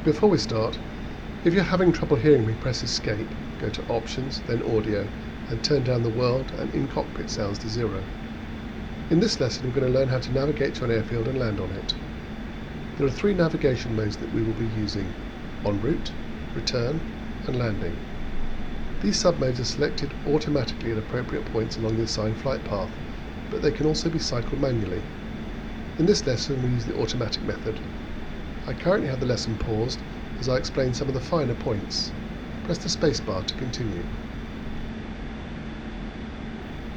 Before we start, if you're having trouble hearing me, press Escape, go to Options, then Audio, and turn down the World and In-Cockpit sounds to 0. In this lesson, we're going to learn how to navigate to an airfield and land on it. There are 3 navigation modes that we will be using: en route, return, and landing. These submodes are selected automatically at appropriate points along the assigned flight path, but they can also be cycled manually. In this lesson, we use the automatic method. I currently have the lesson paused as I explain some of the finer points. Press the spacebar to continue.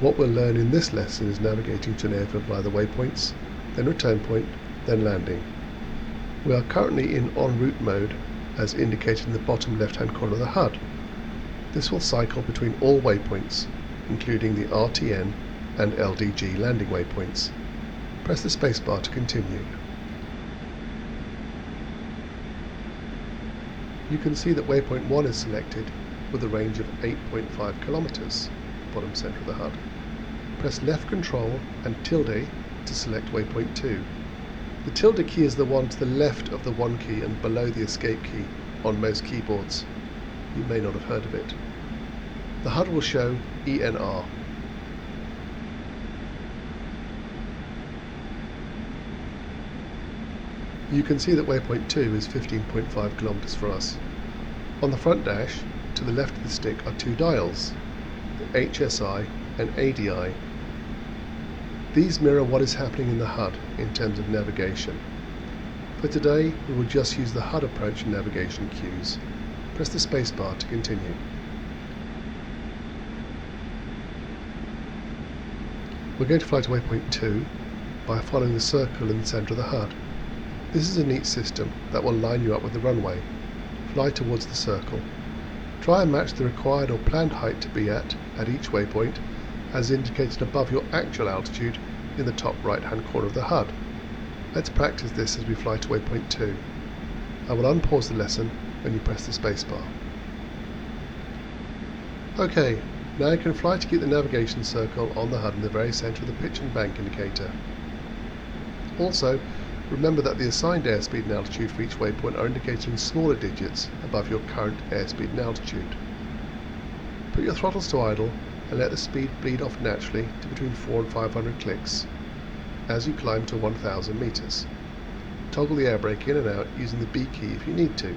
What we'll learn in this lesson is navigating to an airfield via the waypoints, then return point, then landing. We are currently in en route mode, as indicated in the bottom left-hand corner of the HUD. This will cycle between all waypoints, including the RTN and LDG landing waypoints. Press the spacebar to continue. You can see that waypoint 1 is selected with a range of 8.5 kilometers, bottom center of the HUD. Press left control and tilde to select waypoint 2. The tilde key is the one to the left of the 1 key and below the escape key on most keyboards. You may not have heard of it. The HUD will show ENR. You can see that waypoint 2 is 15.5 kilometers for us. On the front dash, to the left of the stick, are 2 dials, the HSI and ADI. These mirror what is happening in the HUD in terms of navigation. For today, we will just use the HUD approach and navigation cues. Press the spacebar to continue. We're going to fly to waypoint 2 by following the circle in the center of the HUD. This is a neat system that will line you up with the runway. Fly towards the circle. Try and match the required or planned height to be at each waypoint, as indicated above your actual altitude in the top right-hand corner of the HUD. Let's practice this as we fly to waypoint 2. I will unpause the lesson when you press the spacebar. OK, now you can fly to keep the navigation circle on the HUD in the very center of the pitch and bank indicator. Also, remember that the assigned airspeed and altitude for each waypoint are indicated in smaller digits above your current airspeed and altitude. Put your throttles to idle and let the speed bleed off naturally to between 400 and 500 clicks as you climb to 1000 meters. Toggle the air brake in and out using the B key if you need to.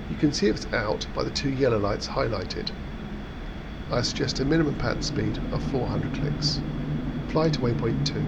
You can see it's out by the 2 yellow lights highlighted. I suggest a minimum pattern speed of 400 clicks. Fly to waypoint 2.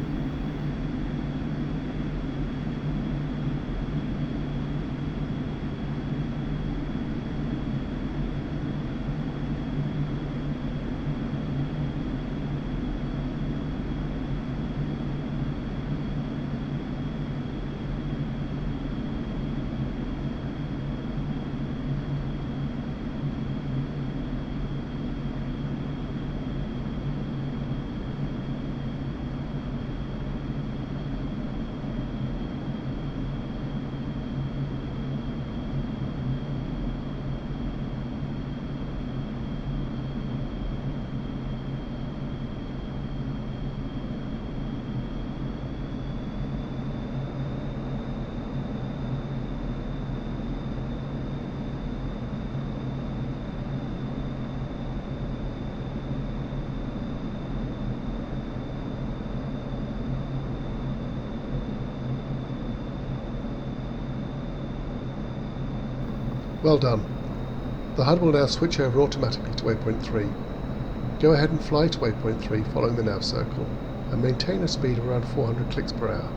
Well done. The HUD will now switch over automatically to waypoint 3. Go ahead and fly to waypoint 3 following the nav circle and maintain a speed of around 400 clicks per hour.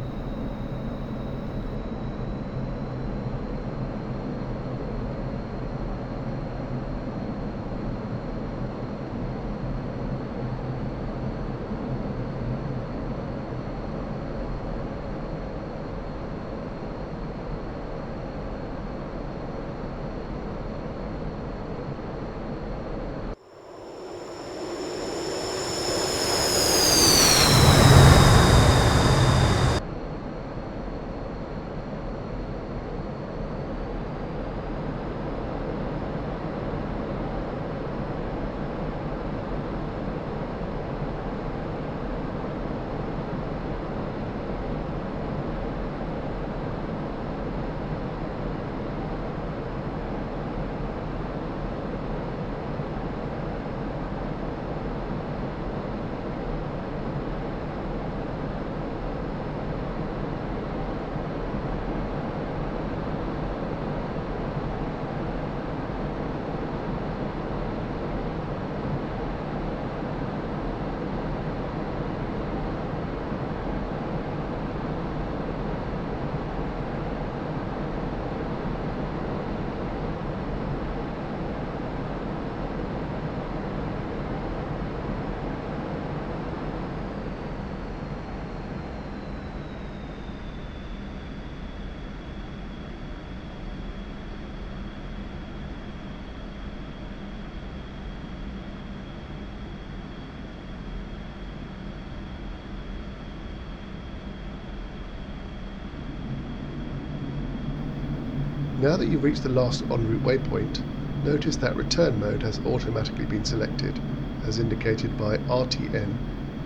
Now that you've reached the last en route waypoint, notice that return mode has automatically been selected, as indicated by RTN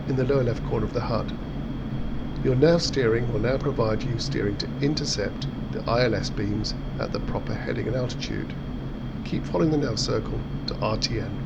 in the lower left corner of the HUD. Your nav steering will now provide you steering to intercept the ILS beams at the proper heading and altitude. Keep following the nav circle to RTN.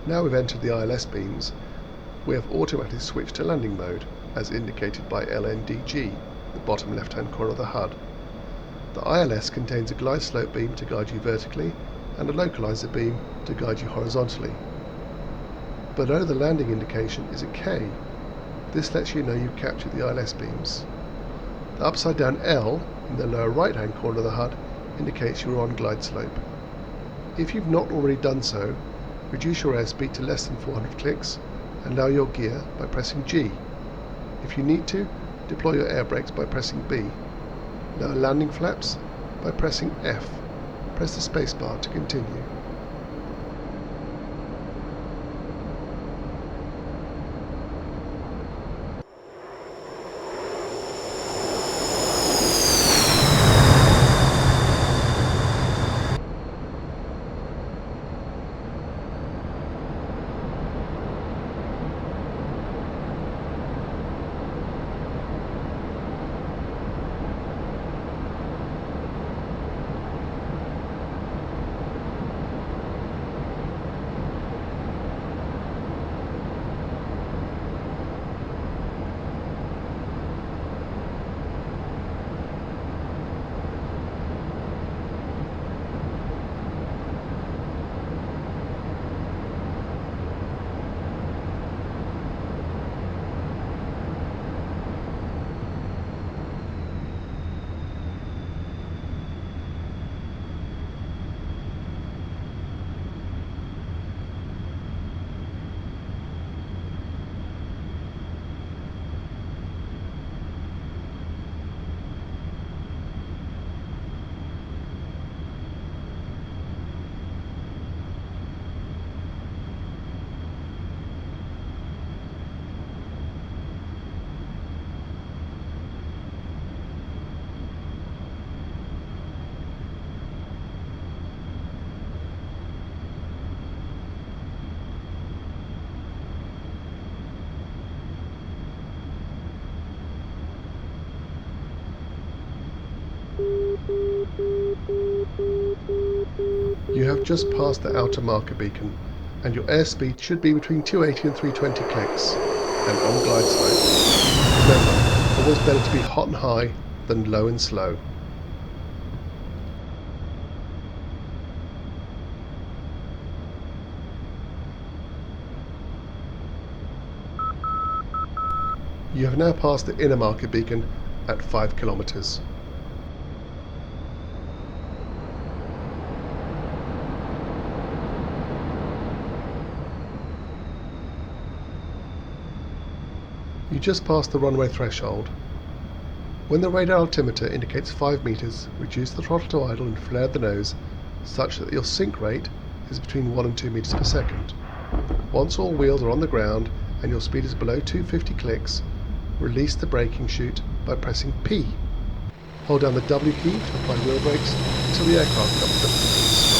Now we've entered the ILS beams, we have automatically switched to landing mode, as indicated by LNDG, the bottom left-hand corner of the HUD. The ILS contains a glide slope beam to guide you vertically and a localizer beam to guide you horizontally. Below the landing indication is a K. This lets you know you've captured the ILS beams. The upside down L in the lower right-hand corner of the HUD indicates you are on glide slope. If you've not already done so, reduce your airspeed to less than 400 clicks and lower your gear by pressing G. If you need to, deploy your air brakes by pressing B. Lower landing flaps by pressing F. Press the spacebar to continue. You have just passed the outer marker beacon, and your airspeed should be between 280 and 320 clicks, and on glide slope. Remember, always better to be hot and high than low and slow. You have now passed the inner marker beacon at 5 kilometers. You just passed the runway threshold. When the radar altimeter indicates 5 meters, reduce the throttle to idle and flare the nose such that your sink rate is between 1 and 2 meters per second. Once all wheels are on the ground and your speed is below 250 clicks, release the braking chute by pressing P. Hold down the W key to apply wheel brakes until the aircraft comes to a complete stop.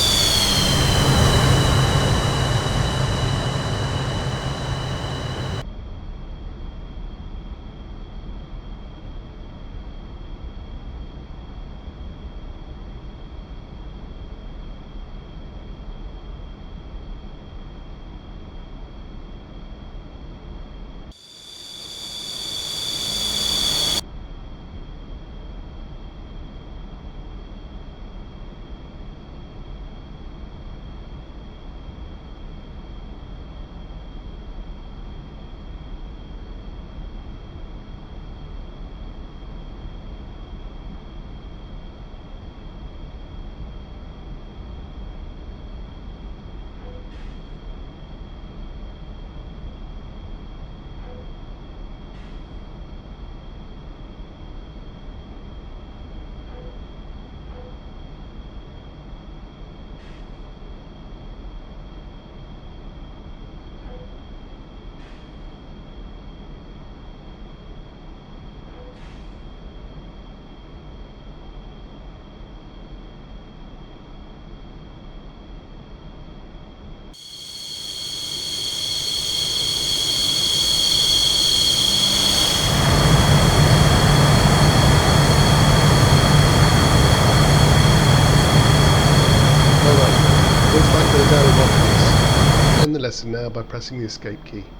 lesson now by pressing the escape key.